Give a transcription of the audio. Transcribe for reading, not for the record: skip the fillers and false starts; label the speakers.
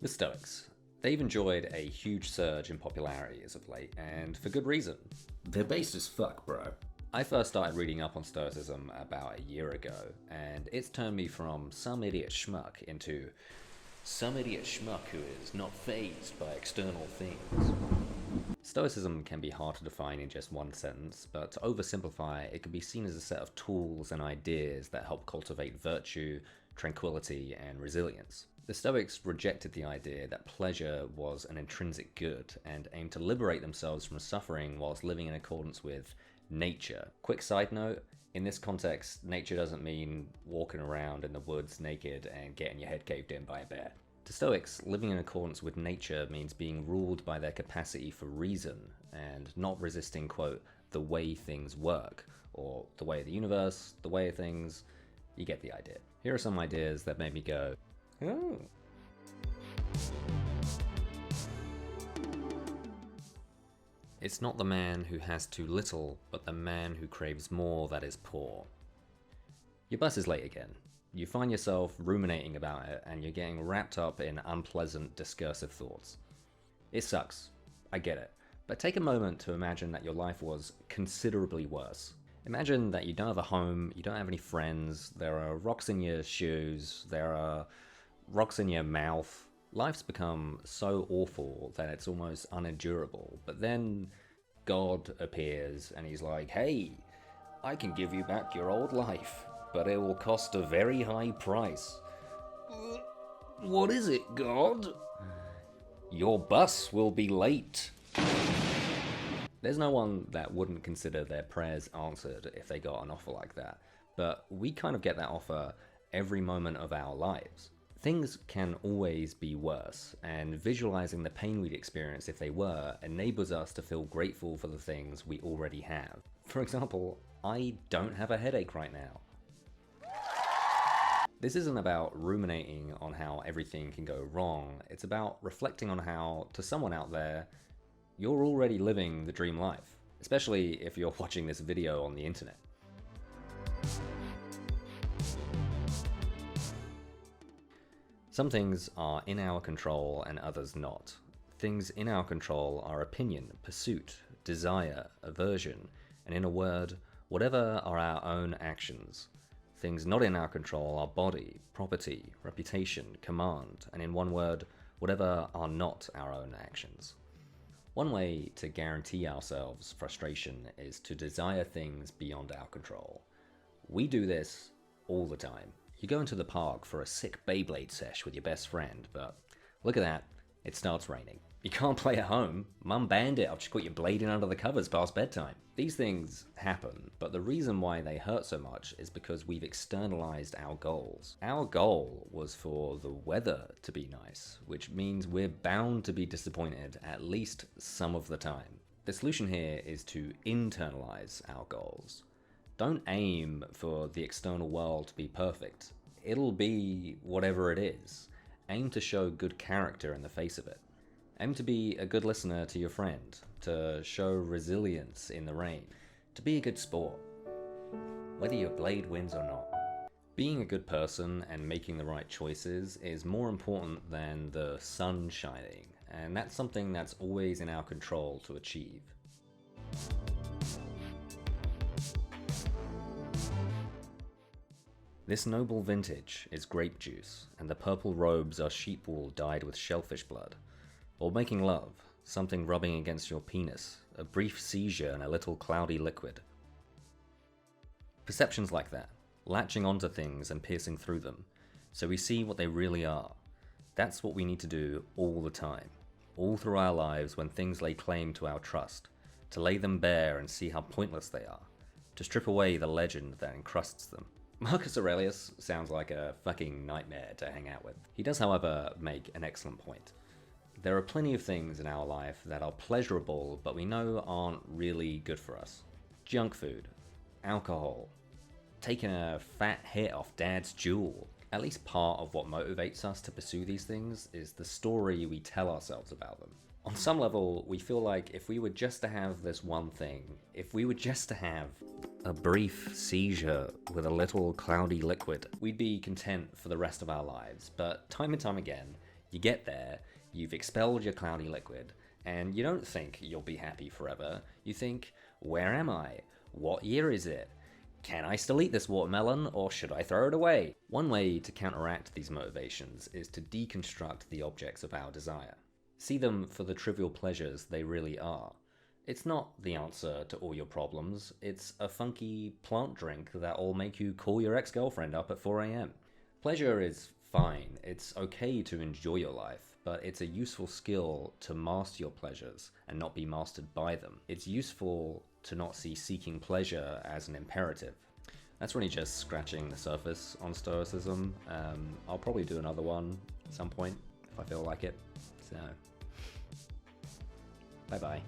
Speaker 1: The Stoics. They've enjoyed a huge surge in popularity as of late, and for good reason.
Speaker 2: They're based as fuck, bro.
Speaker 1: I first started reading up on Stoicism about a year ago, and it's turned me from some idiot schmuck into some idiot schmuck who is not fazed by external things. Stoicism can be hard to define in just one sentence, but to oversimplify, it can be seen as a set of tools and ideas that help cultivate virtue, tranquility, and resilience. The Stoics rejected the idea that pleasure was an intrinsic good and aimed to liberate themselves from suffering whilst living in accordance with nature. Quick side note, in this context, nature doesn't mean walking around in the woods naked and getting your head caved in by a bear. To Stoics, living in accordance with nature means being ruled by their capacity for reason and not resisting, quote, the way things work, or the way of the universe, the way of things. You get the idea. Here are some ideas that made me go, oh. It's not the man who has too little, but the man who craves more that is poor. Your bus is late again. You find yourself ruminating about it, and you're getting wrapped up in unpleasant, discursive thoughts. It sucks. I get it. But take a moment to imagine that your life was considerably worse. Imagine that you don't have a home, you don't have any friends, there are rocks in your shoes, there are rocks in your mouth. Life's become so awful that it's almost unendurable. But then God appears and he's like, hey, I can give you back your old life, but it will cost a very high price. What is it, God? Your bus will be late. There's no one that wouldn't consider their prayers answered if they got an offer like that, but we kind of get that offer every moment of our lives. Things can always be worse, and visualizing the pain we'd experience if they were enables us to feel grateful for the things we already have. For example, I don't have a headache right now. This isn't about ruminating on how everything can go wrong, it's about reflecting on how, to someone out there, you're already living the dream life, especially if you're watching this video on the internet. Some things are in our control and others not. Things in our control are opinion, pursuit, desire, aversion, and in a word, whatever are our own actions. Things not in our control are body, property, reputation, command, and in one word, whatever are not our own actions. One way to guarantee ourselves frustration is to desire things beyond our control. We do this all the time. You go into the park for a sick Beyblade sesh with your best friend, but look at that, it starts raining. You can't play at home. Mum banned it, I've just got you blading under the covers past bedtime. These things happen, but the reason why they hurt so much is because we've externalized our goals. Our goal was for the weather to be nice, which means we're bound to be disappointed at least some of the time. The solution here is to internalize our goals. Don't aim for the external world to be perfect. It'll be whatever it is. Aim to show good character in the face of it. Aim to be a good listener to your friend, to show resilience in the rain, to be a good sport, whether your blade wins or not. Being a good person and making the right choices is more important than the sun shining, and that's something that's always in our control to achieve. This noble vintage is grape juice, and the purple robes are sheep wool dyed with shellfish blood. Or making love, something rubbing against your penis, a brief seizure and a little cloudy liquid. Perceptions like that, latching onto things and piercing through them, so we see what they really are. That's what we need to do all the time, all through our lives when things lay claim to our trust, to lay them bare and see how pointless they are, to strip away the legend that encrusts them. Marcus Aurelius sounds like a fucking nightmare to hang out with. He does, however, make an excellent point. There are plenty of things in our life that are pleasurable but we know aren't really good for us. Junk food, alcohol, taking a fat hit off dad's jewel. At least part of what motivates us to pursue these things is the story we tell ourselves about them. On some level, we feel like if we were just to have this one thing, if we were just to have a brief seizure with a little cloudy liquid, we'd be content for the rest of our lives. But time and time again, You get there, you've expelled your cloudy liquid, and you don't think you'll be happy forever. You think, where am I? What year is it? Can I still eat this watermelon, or should I throw it away? One way to counteract these motivations is to deconstruct the objects of our desire. See them for the trivial pleasures they really are. It's not the answer to all your problems, it's a funky plant drink that'll make you call your ex-girlfriend up at 4 a.m. Pleasure is fine, it's okay to enjoy your life, but it's a useful skill to master your pleasures and not be mastered by them. It's useful to not see seeking pleasure as an imperative. That's really just scratching the surface on Stoicism. I'll probably do another one at some point if I feel like it. So, bye-bye.